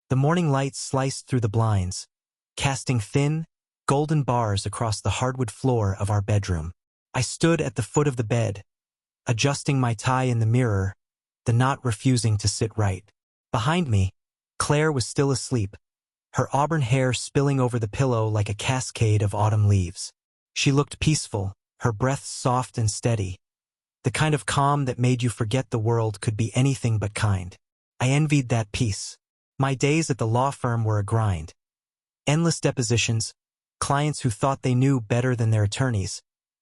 The morning light sliced through the blinds, casting thin, golden bars across the hardwood floor of our bedroom. I stood at the foot of the bed, adjusting my tie in the mirror, the knot refusing to sit right. Behind me, Claire was still asleep, her auburn hair spilling over the pillow like a cascade of autumn leaves. She looked peaceful, her breath soft and steady, the kind of calm that made you forget the world could be anything but kind. I envied that peace. My days at the law firm were a grind. Endless depositions, clients who thought they knew better than their attorneys,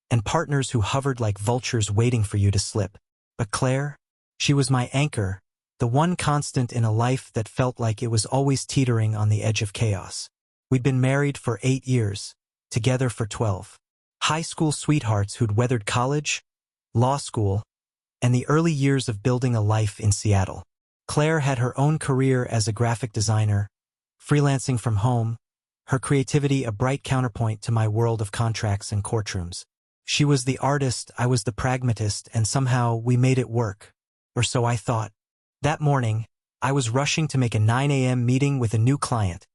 and partners who hovered like vultures waiting for you to slip. But Claire, she was my anchor, the one constant in a life that felt like it was always teetering on the edge of chaos. We'd been married for 8 years, together for 12. High school sweethearts who'd weathered college, law school, and the early years of building a life in Seattle. Claire had her own career as a graphic designer, freelancing from home, her creativity a bright counterpoint to my world of contracts and courtrooms. She was the artist, I was the pragmatist, and somehow we made it work. Or so I thought. That morning, I was rushing to make a 9 a.m. meeting with a new client,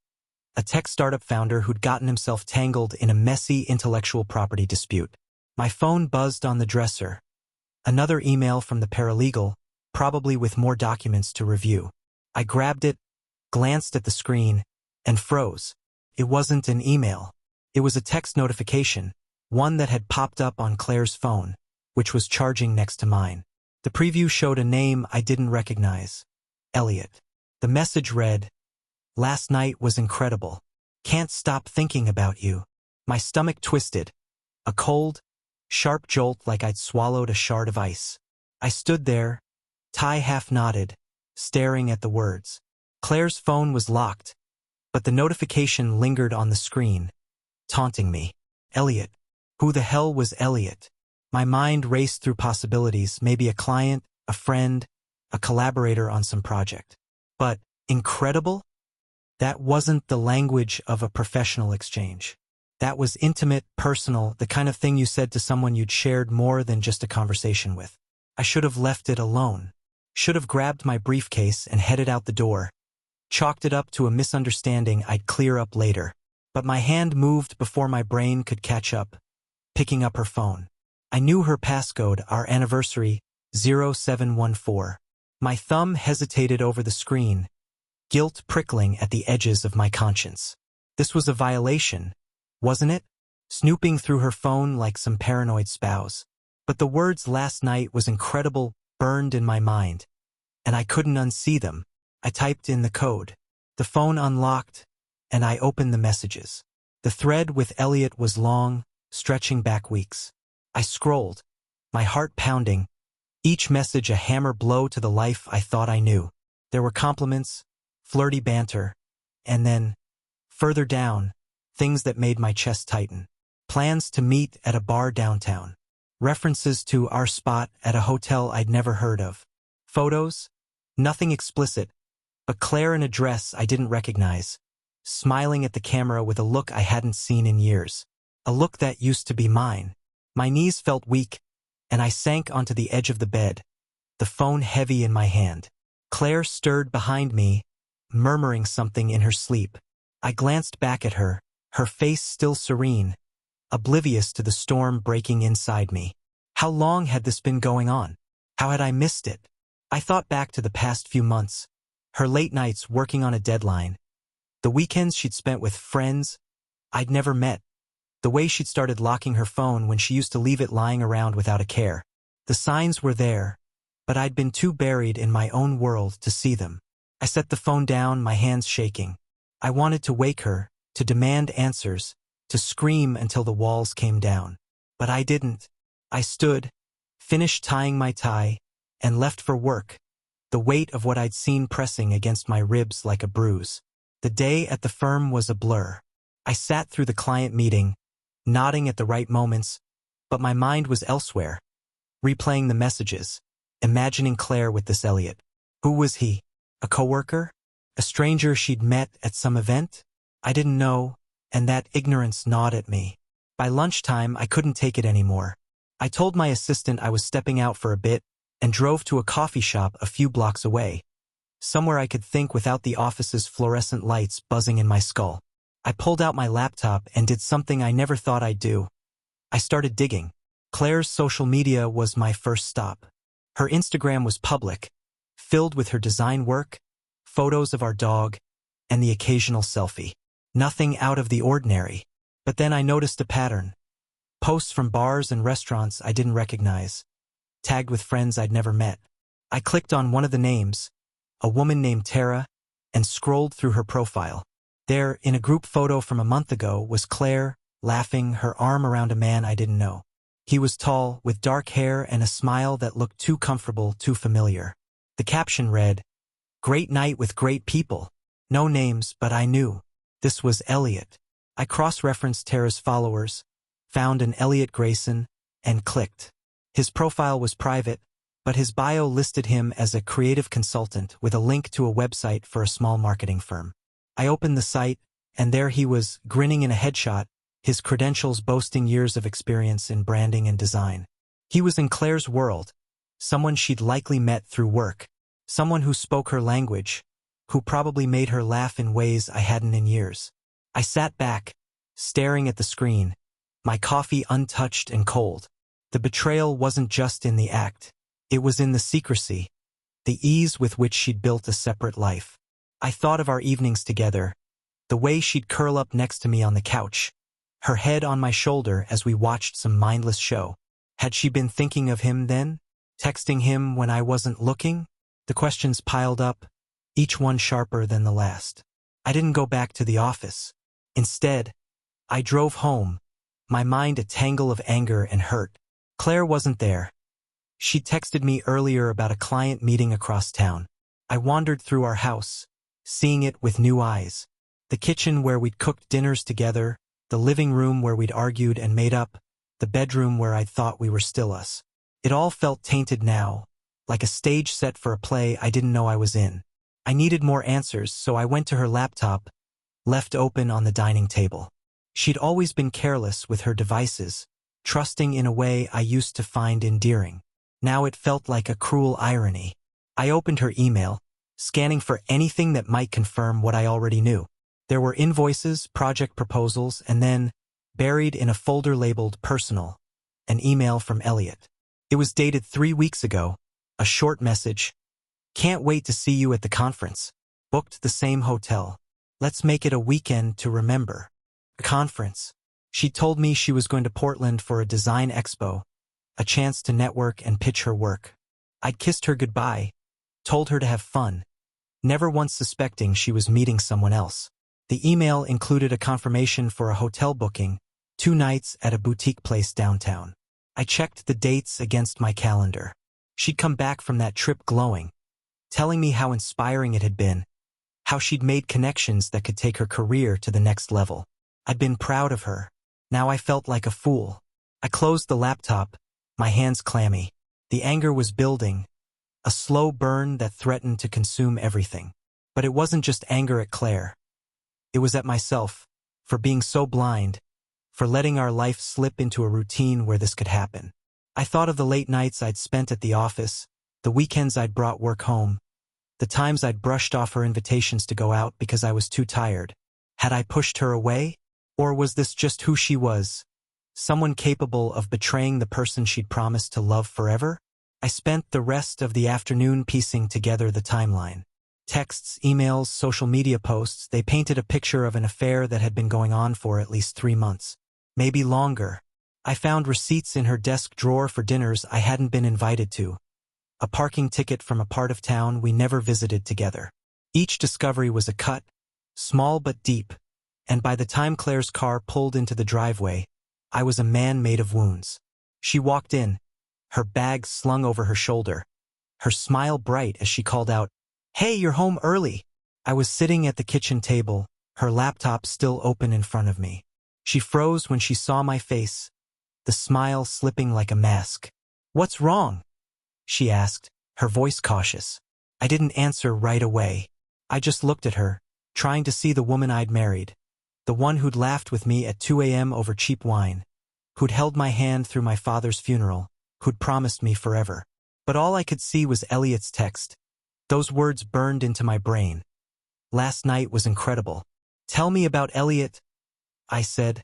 a tech startup founder who'd gotten himself tangled in a messy intellectual property dispute. My phone buzzed on the dresser. Another email from the paralegal, probably with more documents to review. I grabbed it, glanced at the screen, and froze. It wasn't an email. It was a text notification, one that had popped up on Claire's phone, which was charging next to mine. The preview showed a name I didn't recognize. Elliot. The message read, "Last night was incredible. Can't stop thinking about you." My stomach twisted. A cold, sharp jolt like I'd swallowed a shard of ice. I stood there, tie half knotted, staring at the words. Claire's phone was locked, but the notification lingered on the screen, taunting me. Elliot. Who the hell was Elliot? My mind raced through possibilities, maybe a client, a friend, a collaborator on some project. But incredible? That wasn't the language of a professional exchange. That was intimate, personal, the kind of thing you said to someone you'd shared more than just a conversation with. I should have left it alone. Should have grabbed my briefcase and headed out the door, chalked it up to a misunderstanding I'd clear up later. But my hand moved before my brain could catch up, picking up her phone. I knew her passcode, our anniversary, 0714. My thumb hesitated over the screen, guilt prickling at the edges of my conscience. This was a violation, wasn't it? Snooping through her phone like some paranoid spouse. But the words "last night was incredible" burned in my mind, and I couldn't unsee them. I typed in the code. The phone unlocked, and I opened the messages. The thread with Elliot was long, stretching back weeks. I scrolled, my heart pounding, each message a hammer blow to the life I thought I knew. There were compliments, flirty banter, and then, further down, things that made my chest tighten. Plans to meet at a bar downtown. References to our spot at a hotel I'd never heard of. Photos? Nothing explicit, but Claire in a dress I didn't recognize, smiling at the camera with a look I hadn't seen in years. A look that used to be mine. My knees felt weak, and I sank onto the edge of the bed, the phone heavy in my hand. Claire stirred behind me, murmuring something in her sleep. I glanced back at her, her face still serene, oblivious to the storm breaking inside me. How long had this been going on? How had I missed it? I thought back to the past few months, her late nights working on a deadline, the weekends she'd spent with friends I'd never met, the way she'd started locking her phone when she used to leave it lying around without a care. The signs were there, but I'd been too buried in my own world to see them. I set the phone down, my hands shaking. I wanted to wake her, to demand answers, to scream until the walls came down. But I didn't. I stood, finished tying my tie, and left for work, the weight of what I'd seen pressing against my ribs like a bruise. The day at the firm was a blur. I sat through the client meeting, nodding at the right moments, but my mind was elsewhere, replaying the messages, imagining Claire with this Elliot. Who was he? A coworker? A stranger she'd met at some event? I didn't know, and that ignorance gnawed at me. By lunchtime, I couldn't take it anymore. I told my assistant I was stepping out for a bit and drove to a coffee shop a few blocks away, somewhere I could think without the office's fluorescent lights buzzing in my skull. I pulled out my laptop and did something I never thought I'd do. I started digging. Claire's social media was my first stop. Her Instagram was public, filled with her design work, photos of our dog, and the occasional selfie. Nothing out of the ordinary. But then I noticed a pattern. Posts from bars and restaurants I didn't recognize, tagged with friends I'd never met. I clicked on one of the names, a woman named Tara, and scrolled through her profile. There, in a group photo from a month ago, was Claire, laughing, her arm around a man I didn't know. He was tall, with dark hair and a smile that looked too comfortable, too familiar. The caption read, "Great night with great people." No names, but I knew. This was Elliot. I cross-referenced Tara's followers, found an Elliot Grayson, and clicked. His profile was private, but his bio listed him as a creative consultant with a link to a website for a small marketing firm. I opened the site, and there he was, grinning in a headshot, his credentials boasting years of experience in branding and design. He was in Claire's world, someone she'd likely met through work, someone who spoke her language, who probably made her laugh in ways I hadn't in years. I sat back, staring at the screen, my coffee untouched and cold. The betrayal wasn't just in the act. It was in the secrecy, the ease with which she'd built a separate life. I thought of our evenings together, the way she'd curl up next to me on the couch, her head on my shoulder as we watched some mindless show. Had she been thinking of him then? Texting him when I wasn't looking? The questions piled up, each one sharper than the last. I didn't go back to the office. Instead, I drove home, my mind a tangle of anger and hurt. Claire wasn't there. She texted me earlier about a client meeting across town. I wandered through our house, seeing it with new eyes. The kitchen where we'd cooked dinners together, the living room where we'd argued and made up, the bedroom where I'd thought we were still us. It all felt tainted now, like a stage set for a play I didn't know I was in. I needed more answers, so I went to her laptop, left open on the dining table. She'd always been careless with her devices, trusting in a way I used to find endearing. Now it felt like a cruel irony. I opened her email, scanning for anything that might confirm what I already knew. There were invoices, project proposals, and then, buried in a folder labeled Personal, an email from Elliot. It was dated 3 weeks ago, a short message. "Can't wait to see you at the conference. Booked the same hotel. Let's make it a weekend to remember." A conference. She told me she was going to Portland for a design expo, a chance to network and pitch her work. I'd kissed her goodbye, told her to have fun, never once suspecting she was meeting someone else. The email included a confirmation for a hotel booking, 2 nights at a boutique place downtown. I checked the dates against my calendar. She'd come back from that trip glowing, telling me how inspiring it had been, how she'd made connections that could take her career to the next level. I'd been proud of her. Now I felt like a fool. I closed the laptop, my hands clammy. The anger was building, a slow burn that threatened to consume everything. But it wasn't just anger at Claire. It was at myself, for being so blind, for letting our life slip into a routine where this could happen. I thought of the late nights I'd spent at the office, the weekends I'd brought work home, the times I'd brushed off her invitations to go out because I was too tired. Had I pushed her away? Or was this just who she was? Someone capable of betraying the person she'd promised to love forever? I spent the rest of the afternoon piecing together the timeline. Texts, emails, social media posts, they painted a picture of an affair that had been going on for at least 3 months. Maybe longer. I found receipts in her desk drawer for dinners I hadn't been invited to. A parking ticket from a part of town we never visited together. Each discovery was a cut, small but deep, and by the time Claire's car pulled into the driveway, I was a man made of wounds. She walked in, her bag slung over her shoulder, her smile bright as she called out, "Hey, you're home early." I was sitting at the kitchen table, her laptop still open in front of me. She froze when she saw my face, the smile slipping like a mask. "What's wrong?" she asked, her voice cautious. I didn't answer right away. I just looked at her, trying to see the woman I'd married, the one who'd laughed with me at 2 a.m. over cheap wine, who'd held my hand through my father's funeral, who'd promised me forever. But all I could see was Elliot's text. Those words burned into my brain. Last night was incredible. Tell me about Elliot, I said,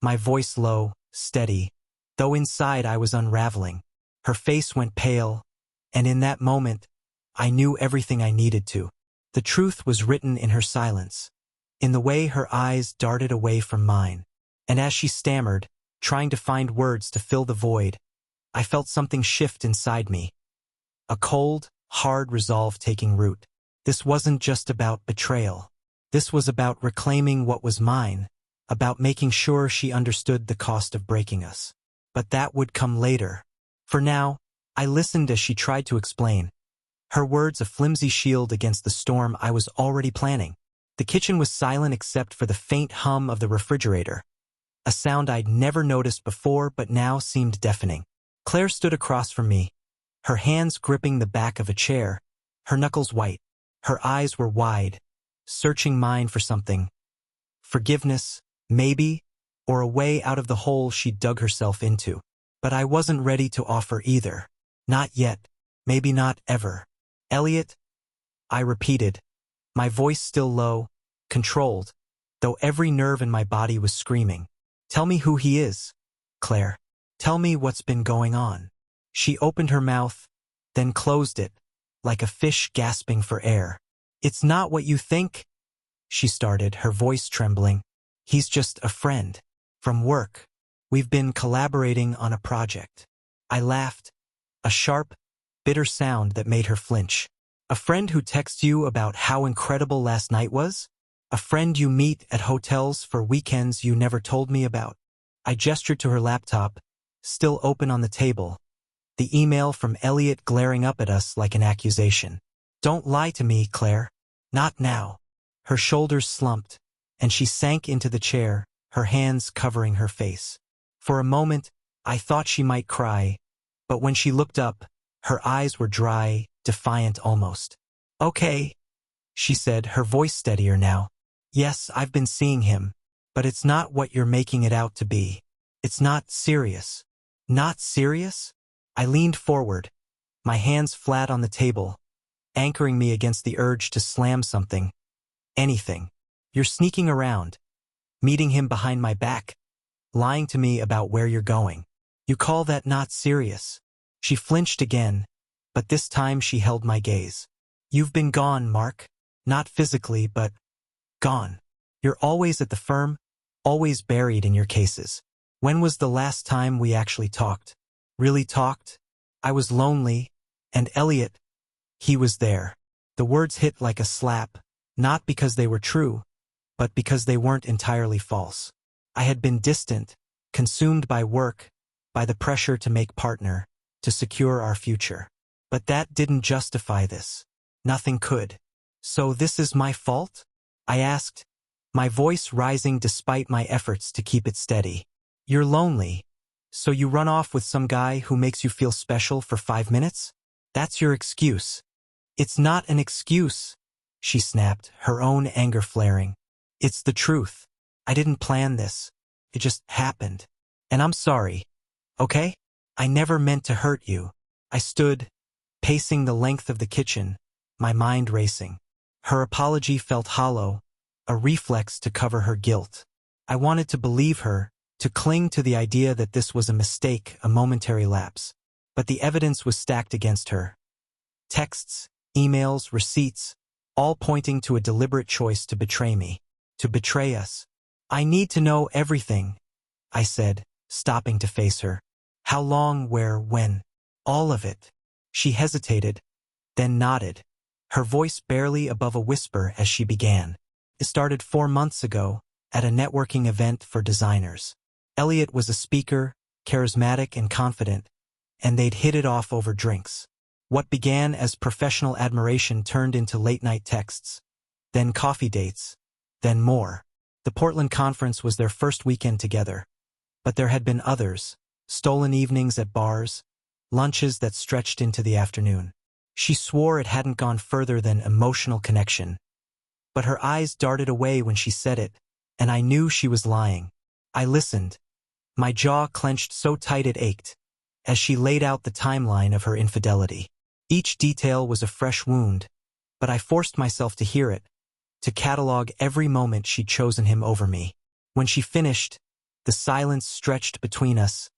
my voice low, steady, though inside I was unraveling. Her face went pale, and in that moment, I knew everything I needed to. The truth was written in her silence, in the way her eyes darted away from mine. And as she stammered, trying to find words to fill the void, I felt something shift inside me. A cold, hard resolve taking root. This wasn't just about betrayal. This was about reclaiming what was mine, about making sure she understood the cost of breaking us. But that would come later. For now, I listened as she tried to explain. Her words a flimsy shield against the storm I was already planning. The kitchen was silent except for the faint hum of the refrigerator, a sound I'd never noticed before but now seemed deafening. Claire stood across from me, her hands gripping the back of a chair, her knuckles white. Her eyes were wide, searching mine for something. Forgiveness, maybe, or a way out of the hole she'd dug herself into. But I wasn't ready to offer either. Not yet, maybe not ever. Elliot, I repeated, my voice still low, controlled, though every nerve in my body was screaming. Tell me who he is, Claire. Tell me what's been going on. She opened her mouth, then closed it, like a fish gasping for air. It's not what you think, she started, her voice trembling. He's just a friend. From work. We've been collaborating on a project. I laughed, a sharp, bitter sound that made her flinch. A friend who texts you about how incredible last night was? A friend you meet at hotels for weekends you never told me about? I gestured to her laptop, still open on the table, the email from Elliot glaring up at us like an accusation. Don't lie to me, Claire. Not now. Her shoulders slumped, and she sank into the chair, her hands covering her face. For a moment, I thought she might cry, but when she looked up, her eyes were dry, defiant almost. Okay, she said, her voice steadier now. Yes, I've been seeing him, but it's not what you're making it out to be. It's not serious. Not serious? I leaned forward, my hands flat on the table, anchoring me against the urge to slam something. Anything. You're sneaking around, meeting him behind my back, lying to me about where you're going. You call that not serious? She flinched again, but this time she held my gaze. You've been gone, Mark. Not physically, but gone. You're always at the firm, always buried in your cases. When was the last time we actually talked? Really talked? I was lonely, and Elliot, he was there. The words hit like a slap, not because they were true, but because they weren't entirely false. I had been distant, consumed by work, by the pressure to make partner, to secure our future. But that didn't justify this. Nothing could. So this is my fault? I asked, my voice rising despite my efforts to keep it steady. You're lonely, so you run off with some guy who makes you feel special for 5 minutes? That's your excuse. It's not an excuse, she snapped, her own anger flaring. It's the truth. I didn't plan this. It just happened. And I'm sorry. Okay? I never meant to hurt you. I stood, pacing the length of the kitchen, my mind racing. Her apology felt hollow, a reflex to cover her guilt. I wanted to believe her, to cling to the idea that this was a mistake, a momentary lapse. But the evidence was stacked against her. Texts, emails, receipts, all pointing to a deliberate choice to betray me, to betray us. I need to know everything, I said, stopping to face her. How long, where, when? All of it. She hesitated, then nodded, her voice barely above a whisper as she began. It started 4 months ago, at a networking event for designers. Elliot was a speaker, charismatic and confident, and they'd hit it off over drinks. What began as professional admiration turned into late-night texts, then coffee dates, then more. The Portland conference was their first weekend together, but there had been others, stolen evenings at bars, lunches that stretched into the afternoon. She swore it hadn't gone further than emotional connection, but her eyes darted away when she said it, and I knew she was lying. I listened, my jaw clenched so tight it ached, as she laid out the timeline of her infidelity. Each detail was a fresh wound, but I forced myself to hear it, to catalog every moment she'd chosen him over me. When she finished, the silence stretched between us,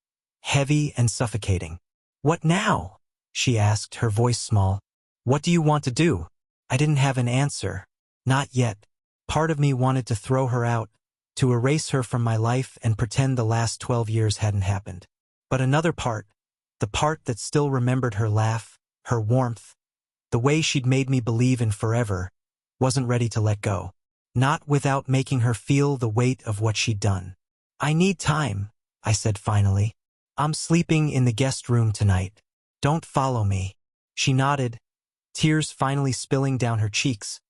heavy and suffocating. "What now?" she asked, her voice small. "What do you want to do?" I didn't have an answer. Not yet. Part of me wanted to throw her out, to erase her from my life and pretend the last 12 years hadn't happened. But another part, the part that still remembered her laugh, her warmth, the way she'd made me believe in forever, wasn't ready to let go. Not without making her feel the weight of what she'd done. "I need time," I said finally. "I'm sleeping in the guest room tonight. Don't follow me." She nodded, tears finally spilling down her cheeks,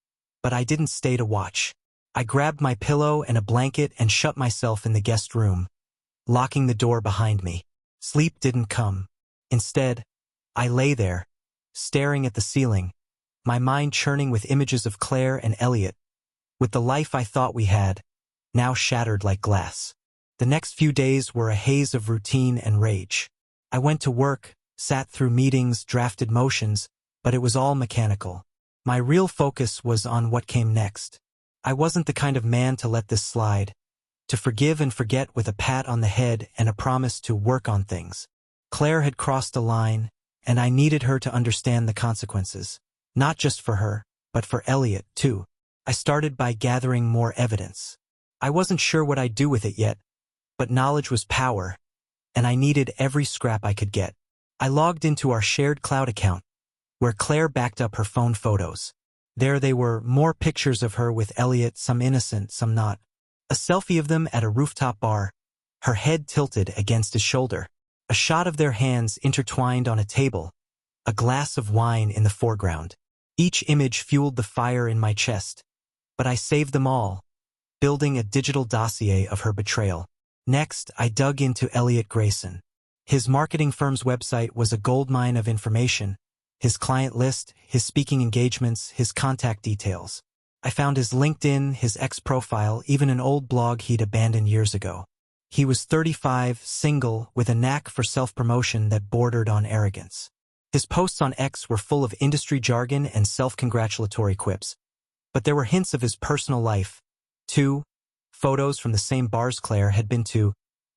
but I didn't stay to watch. I grabbed my pillow and a blanket and shut myself in the guest room, locking the door behind me. Sleep didn't come. Instead, I lay there, staring at the ceiling, my mind churning with images of Claire and Elliot, with the life I thought we had, now shattered like glass. The next few days were a haze of routine and rage. I went to work, sat through meetings, drafted motions, but it was all mechanical. My real focus was on what came next. I wasn't the kind of man to let this slide, to forgive and forget with a pat on the head and a promise to work on things. Claire had crossed a line, and I needed her to understand the consequences. Not just for her, but for Elliot, too. I started by gathering more evidence. I wasn't sure what I'd do with it yet, but knowledge was power, and I needed every scrap I could get. I logged into our shared cloud account, where Claire backed up her phone photos. There they were, more pictures of her with Elliot, some innocent, some not. A selfie of them at a rooftop bar, her head tilted against his shoulder. A shot of their hands intertwined on a table, a glass of wine in the foreground. Each image fueled the fire in my chest, but I saved them all, building a digital dossier of her betrayal. Next, I dug into Elliot Grayson. His marketing firm's website was a goldmine of information, his client list, his speaking engagements, his contact details. I found his LinkedIn, his X profile, even an old blog he'd abandoned years ago. He was 35, single, with a knack for self-promotion that bordered on arrogance. His posts on X were full of industry jargon and self-congratulatory quips, but there were hints of his personal life, too. Photos from the same bars Claire had been to,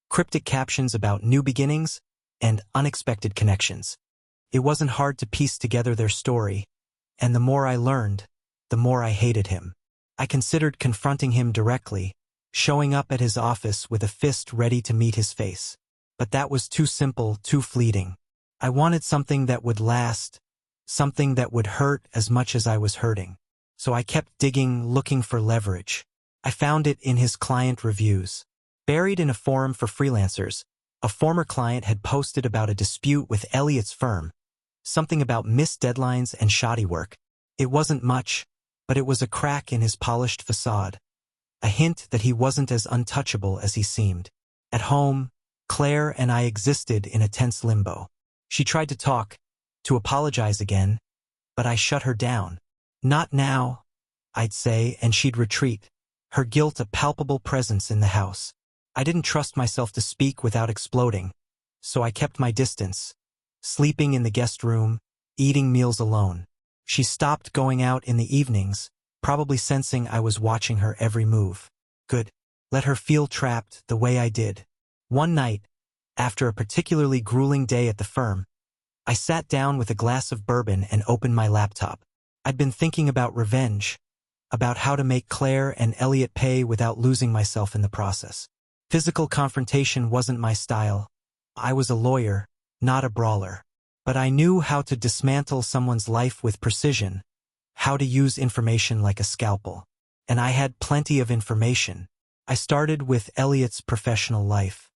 cryptic captions about new beginnings and unexpected connections. It wasn't hard to piece together their story, and the more I learned, the more I hated him. I considered confronting him directly, showing up at his office with a fist ready to meet his face. But that was too simple, too fleeting. I wanted something that would last, something that would hurt as much as I was hurting. So I kept digging, looking for leverage. I found it in his client reviews. Buried in a forum for freelancers, a former client had posted about a dispute with Elliot's firm, something about missed deadlines and shoddy work. It wasn't much, but it was a crack in his polished facade, a hint that he wasn't as untouchable as he seemed. At home, Claire and I existed in a tense limbo. She tried to talk, to apologize again, but I shut her down. "Not now," I'd say, and she'd retreat, her guilt a palpable presence in the house. I didn't trust myself to speak without exploding, so I kept my distance, sleeping in the guest room, eating meals alone. She stopped going out in the evenings, probably sensing I was watching her every move. Good. Let her feel trapped the way I did. One night, after a particularly grueling day at the firm, I sat down with a glass of bourbon and opened my laptop. I'd been thinking about revenge, about how to make Claire and Elliot pay without losing myself in the process. Physical confrontation wasn't my style. I was a lawyer, not a brawler. But I knew how to dismantle someone's life with precision, how to use information like a scalpel. And I had plenty of information. I started with Elliot's professional life.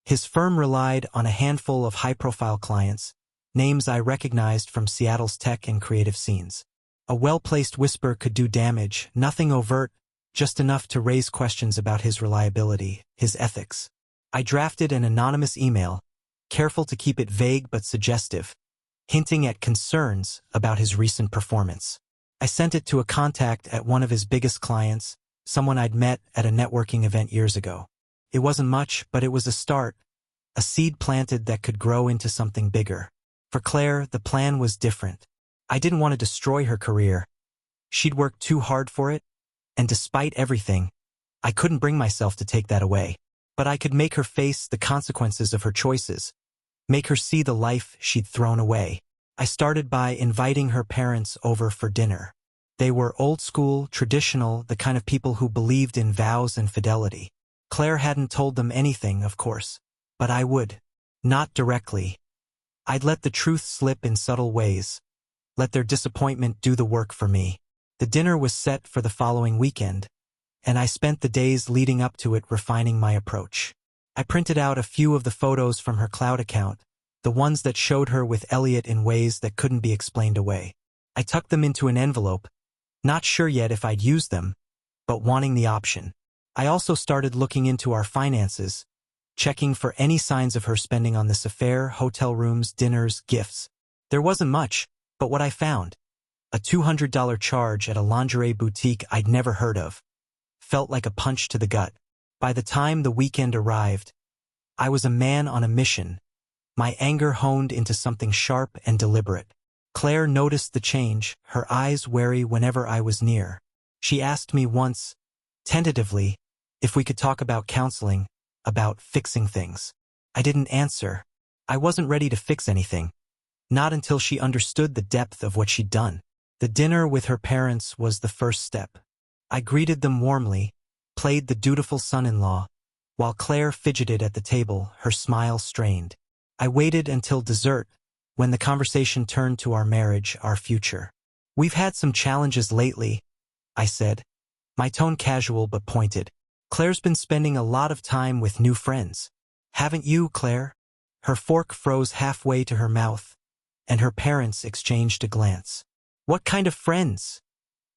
His firm relied on a handful of high-profile clients, names I recognized from Seattle's tech and creative scenes. A well-placed whisper could do damage, nothing overt, just enough to raise questions about his reliability, his ethics. I drafted an anonymous email, careful to keep it vague but suggestive, hinting at concerns about his recent performance. I sent it to a contact at one of his biggest clients, someone I'd met at a networking event years ago. It wasn't much, but it was a start, a seed planted that could grow into something bigger. For Claire, the plan was different. I didn't want to destroy her career. She'd worked too hard for it, and despite everything, I couldn't bring myself to take that away. But I could make her face the consequences of her choices, make her see the life she'd thrown away. I started by inviting her parents over for dinner. They were old school, traditional, the kind of people who believed in vows and fidelity. Claire hadn't told them anything, of course, but I would. Not directly. I'd let the truth slip in subtle ways, let their disappointment do the work for me. The dinner was set for the following weekend, and I spent the days leading up to it refining my approach. I printed out a few of the photos from her cloud account, the ones that showed her with Elliot in ways that couldn't be explained away. I tucked them into an envelope, not sure yet if I'd use them, but wanting the option. I also started looking into our finances, checking for any signs of her spending on this affair, hotel rooms, dinners, gifts. There wasn't much, but what I found, a $200 charge at a lingerie boutique I'd never heard of, felt like a punch to the gut. By the time the weekend arrived, I was a man on a mission, my anger honed into something sharp and deliberate. Claire noticed the change, her eyes wary whenever I was near. She asked me once, tentatively, if we could talk about counseling, about fixing things. I didn't answer. I wasn't ready to fix anything. Not until she understood the depth of what she'd done. The dinner with her parents was the first step. I greeted them warmly, played the dutiful son-in-law, while Claire fidgeted at the table, her smile strained. I waited until dessert, when the conversation turned to our marriage, our future. We've had some challenges lately, I said, my tone casual but pointed. Claire's been spending a lot of time with new friends. Haven't you, Claire? Her fork froze halfway to her mouth, and her parents exchanged a glance. What kind of friends?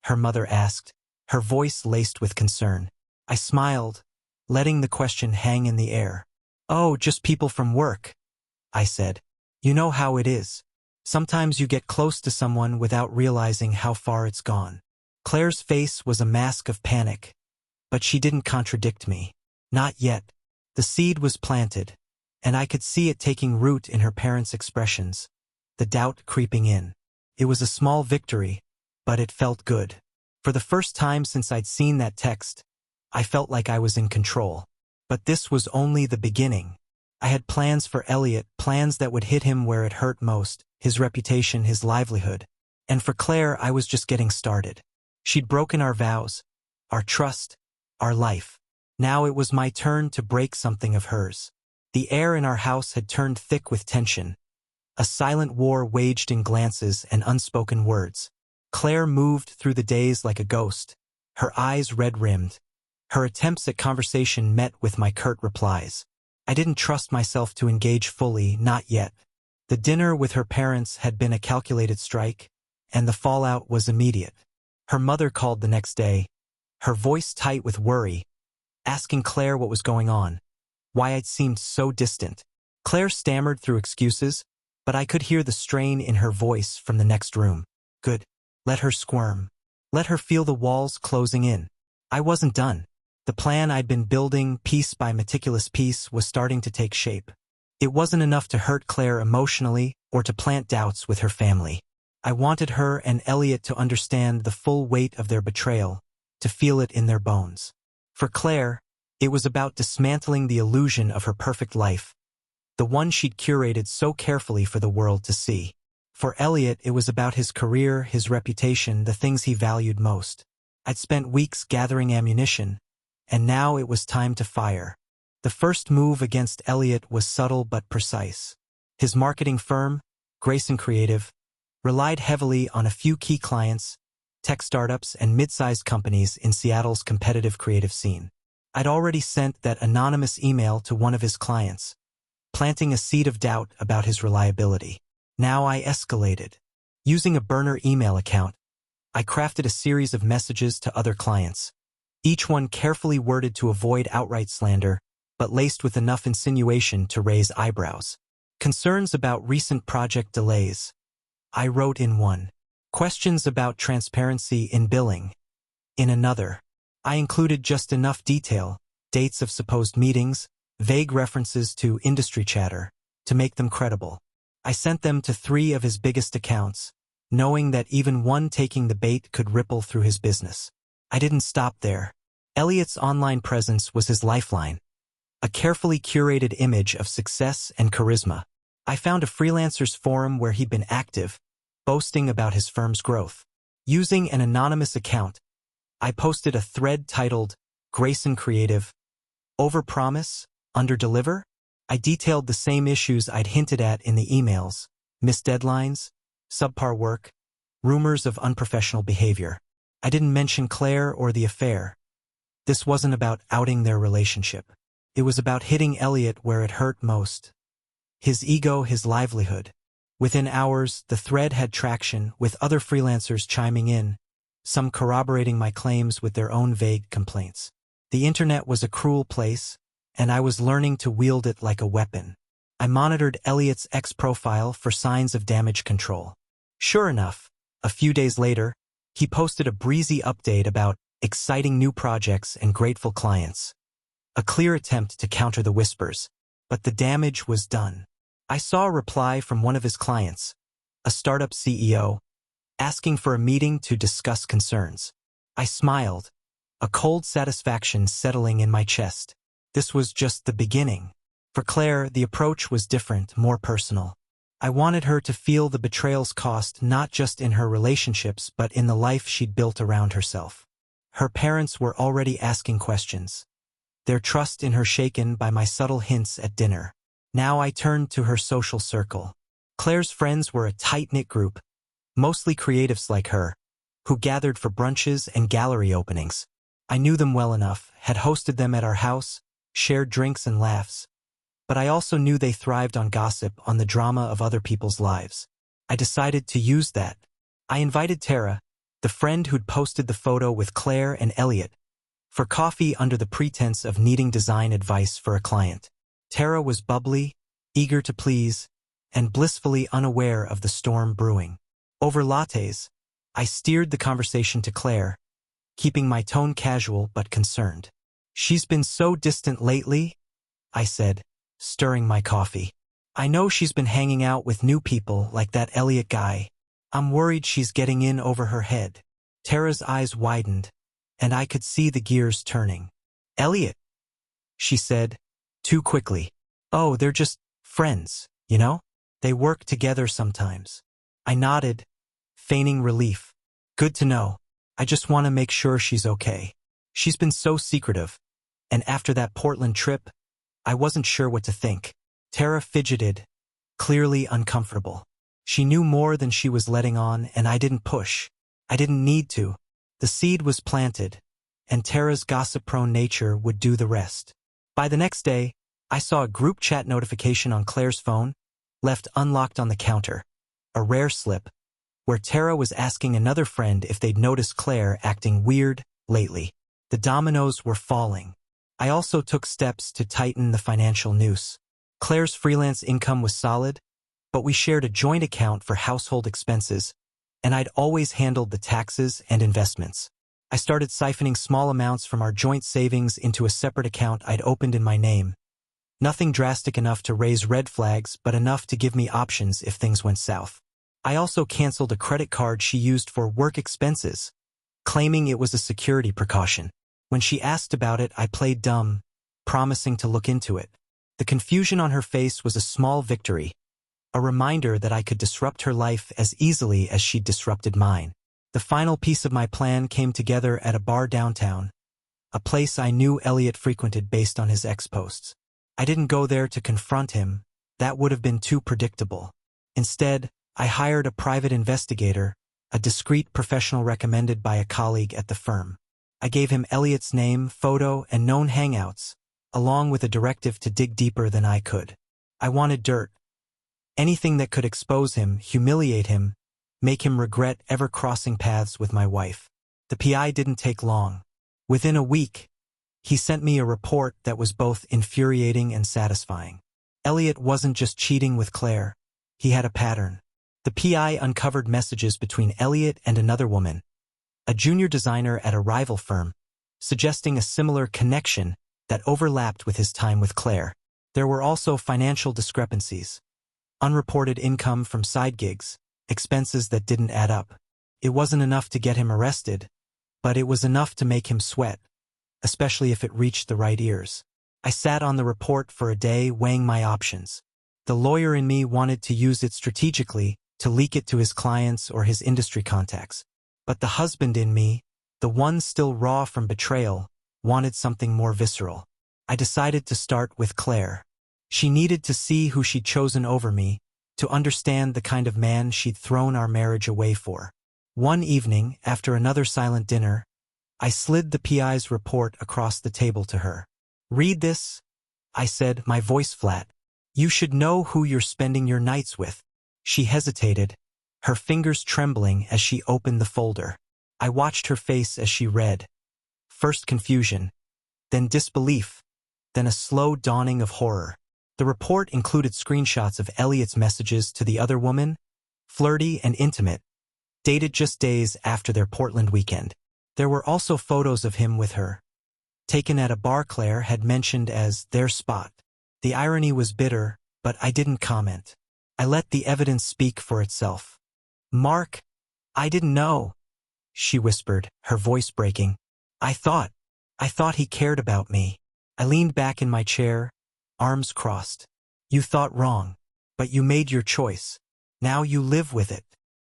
Her mother asked, her voice laced with concern. I smiled, letting the question hang in the air. Oh, just people from work, I said. You know how it is. Sometimes you get close to someone without realizing how far it's gone. Claire's face was a mask of panic, but she didn't contradict me. Not yet. The seed was planted, and I could see it taking root in her parents' expressions, the doubt creeping in. It was a small victory, but it felt good. For the first time since I'd seen that text, I felt like I was in control. But this was only the beginning. I had plans for Elliot, plans that would hit him where it hurt most, his reputation, his livelihood. And for Claire, I was just getting started. She'd broken our vows, our trust, our life. Now it was my turn to break something of hers. The air in our house had turned thick with tension, a silent war waged in glances and unspoken words. Claire moved through the days like a ghost, her eyes red-rimmed. Her attempts at conversation met with my curt replies. I didn't trust myself to engage fully, not yet. The dinner with her parents had been a calculated strike, and the fallout was immediate. Her mother called the next day, her voice tight with worry, asking Claire what was going on, why I'd seemed so distant. Claire stammered through excuses, but I could hear the strain in her voice from the next room. Good. Let her squirm. Let her feel the walls closing in. I wasn't done. The plan I'd been building, piece by meticulous piece, was starting to take shape. It wasn't enough to hurt Claire emotionally or to plant doubts with her family. I wanted her and Elliot to understand the full weight of their betrayal, to feel it in their bones. For Claire, it was about dismantling the illusion of her perfect life, the one she'd curated so carefully for the world to see. For Elliot, it was about his career, his reputation, the things he valued most. I'd spent weeks gathering ammunition, and now it was time to fire. The first move against Elliot was subtle but precise. His marketing firm, Grayson Creative, relied heavily on a few key clients, tech startups and mid-sized companies in Seattle's competitive creative scene. I'd already sent that anonymous email to one of his clients, planting a seed of doubt about his reliability. Now I escalated. Using a burner email account, I crafted a series of messages to other clients, each one carefully worded to avoid outright slander, but laced with enough insinuation to raise eyebrows. Concerns about recent project delays, I wrote in one. Questions about transparency in billing, in another. I included just enough detail, dates of supposed meetings, vague references to industry chatter, to make them credible. I sent them to 3 of his biggest accounts, knowing that even one taking the bait could ripple through his business. I didn't stop there. Elliot's online presence was his lifeline, a carefully curated image of success and charisma. I found a freelancers forum where he'd been active, boasting about his firm's growth. Using an anonymous account, I posted a thread titled, Grayson Creative, Overpromise, Underdeliver? I detailed the same issues I'd hinted at in the emails: missed deadlines, subpar work, rumors of unprofessional behavior. I didn't mention Claire or the affair. This wasn't about outing their relationship. It was about hitting Elliot where it hurt most. His ego, his livelihood. Within hours, the thread had traction, with other freelancers chiming in, some corroborating my claims with their own vague complaints. The internet was a cruel place, and I was learning to wield it like a weapon. I monitored Elliot's X profile for signs of damage control. Sure enough, a few days later, he posted a breezy update about exciting new projects and grateful clients. A clear attempt to counter the whispers, but the damage was done. I saw a reply from one of his clients, a startup CEO, asking for a meeting to discuss concerns. I smiled, a cold satisfaction settling in my chest. This was just the beginning. For Claire, the approach was different, more personal. I wanted her to feel the betrayal's cost not just in her relationships but in the life she'd built around herself. Her parents were already asking questions, their trust in her shaken by my subtle hints at dinner. Now I turned to her social circle. Claire's friends were a tight-knit group, mostly creatives like her, who gathered for brunches and gallery openings. I knew them well enough, had hosted them at our house, shared drinks and laughs. But I also knew they thrived on gossip, on the drama of other people's lives. I decided to use that. I invited Tara, the friend who'd posted the photo with Claire and Elliot, for coffee under the pretense of needing design advice for a client. Tara was bubbly, eager to please, and blissfully unaware of the storm brewing. Over lattes, I steered the conversation to Claire, keeping my tone casual but concerned. "She's been so distant lately," I said, stirring my coffee. "I know she's been hanging out with new people like that Elliot guy. I'm worried she's getting in over her head." Tara's eyes widened, and I could see the gears turning. "Elliot," she said, too quickly. "Oh, they're just friends, you know? They work together sometimes." I nodded, feigning relief. "Good to know. I just want to make sure she's okay. She's been so secretive, and after that Portland trip, I wasn't sure what to think." Tara fidgeted, clearly uncomfortable. She knew more than she was letting on, and I didn't push. I didn't need to. The seed was planted, and Tara's gossip-prone nature would do the rest. By the next day, I saw a group chat notification on Claire's phone, left unlocked on the counter, a rare slip, where Tara was asking another friend if they'd noticed Claire acting weird lately. The dominoes were falling. I also took steps to tighten the financial noose. Claire's freelance income was solid, but we shared a joint account for household expenses, and I'd always handled the taxes and investments. I started siphoning small amounts from our joint savings into a separate account I'd opened in my name. Nothing drastic enough to raise red flags, but enough to give me options if things went south. I also canceled a credit card she used for work expenses, claiming it was a security precaution. When she asked about it, I played dumb, promising to look into it. The confusion on her face was a small victory, a reminder that I could disrupt her life as easily as she'd disrupted mine. The final piece of my plan came together at a bar downtown, a place I knew Elliot frequented based on his ex-posts. I didn't go there to confront him. That would have been too predictable. Instead, I hired a private investigator, a discreet professional recommended by a colleague at the firm. I gave him Elliot's name, photo, and known hangouts, along with a directive to dig deeper than I could. I wanted dirt. Anything that could expose him, humiliate him, make him regret ever crossing paths with my wife. The PI didn't take long. Within a week, he sent me a report that was both infuriating and satisfying. Elliot wasn't just cheating with Claire. He had a pattern. The PI uncovered messages between Elliot and another woman, a junior designer at a rival firm, suggesting a similar connection that overlapped with his time with Claire. There were also financial discrepancies, unreported income from side gigs, expenses that didn't add up. It wasn't enough to get him arrested, but it was enough to make him sweat, especially if it reached the right ears. I sat on the report for a day weighing my options. The lawyer in me wanted to use it strategically, to leak it to his clients or his industry contacts. But the husband in me, the one still raw from betrayal, wanted something more visceral. I decided to start with Claire. She needed to see who she'd chosen over me, to understand the kind of man she'd thrown our marriage away for. One evening, after another silent dinner, I slid the PI's report across the table to her. "Read this," I said, my voice flat. "You should know who you're spending your nights with." She hesitated, her fingers trembling as she opened the folder. I watched her face as she read. First confusion, then disbelief, then a slow dawning of horror. The report included screenshots of Elliot's messages to the other woman, flirty and intimate, dated just days after their Portland weekend. There were also photos of him with her, taken at a bar Claire had mentioned as their spot. The irony was bitter, but I didn't comment. I let the evidence speak for itself. "Mark, I didn't know," she whispered, her voice breaking. I thought he cared about me." I leaned back in my chair, arms crossed. "You thought wrong, but you made your choice. Now you live with it."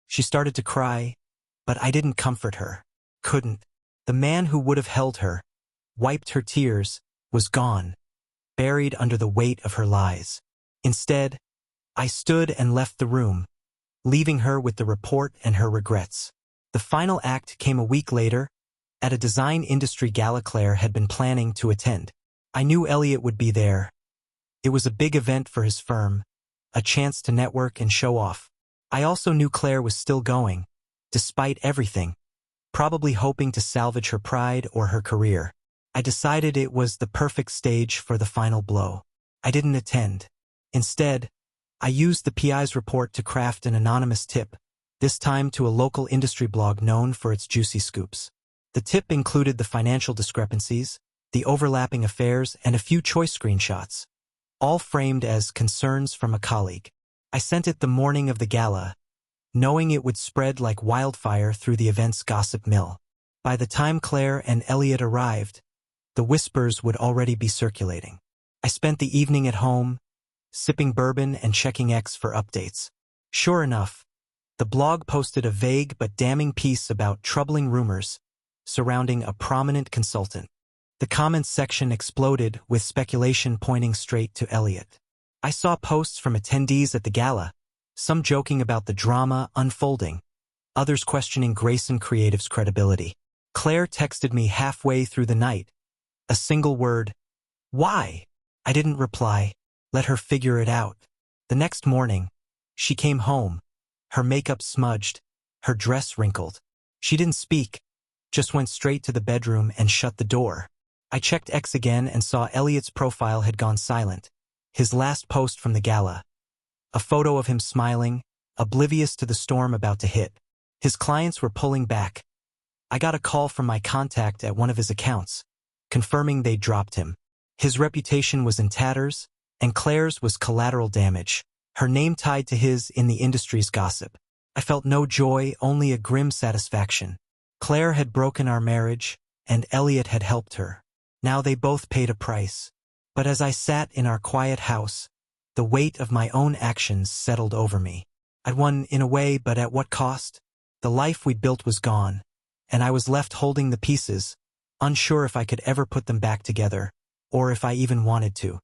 She started to cry, but I didn't comfort her. Couldn't. The man who would have held her, wiped her tears, was gone, buried under the weight of her lies. Instead, I stood and left the room, leaving her with the report and her regrets. The final act came a week later, at a design industry gala Claire had been planning to attend. I knew Elliot would be there. It was a big event for his firm, a chance to network and show off. I also knew Claire was still going, despite everything, probably hoping to salvage her pride or her career. I decided it was the perfect stage for the final blow. I didn't attend. Instead, I used the PI's report to craft an anonymous tip, this time to a local industry blog known for its juicy scoops. The tip included the financial discrepancies, the overlapping affairs, and a few choice screenshots, all framed as concerns from a colleague. I sent it the morning of the gala, knowing it would spread like wildfire through the event's gossip mill. By the time Claire and Elliot arrived, the whispers would already be circulating. I spent the evening at home, sipping bourbon and checking X for updates. Sure enough, the blog posted a vague but damning piece about troubling rumors surrounding a prominent consultant. The comments section exploded with speculation pointing straight to Elliot. I saw posts from attendees at the gala, some joking about the drama unfolding, others questioning Grayson Creative's credibility. Claire texted me halfway through the night, a single word, "Why?" I didn't reply, let her figure it out. The next morning, she came home, her makeup smudged, her dress wrinkled. She didn't speak, just went straight to the bedroom and shut the door. I checked X again and saw Elliot's profile had gone silent. His last post from the gala, a photo of him smiling, oblivious to the storm about to hit. His clients were pulling back. I got a call from my contact at one of his accounts, confirming they'd dropped him. His reputation was in tatters, and Claire's was collateral damage, her name tied to his in the industry's gossip. I felt no joy, only a grim satisfaction. Claire had broken our marriage, and Elliot had helped her. Now they both paid a price. But as I sat in our quiet house, the weight of my own actions settled over me. I'd won in a way, but at what cost? The life we'd built was gone, and I was left holding the pieces, unsure if I could ever put them back together, or if I even wanted to.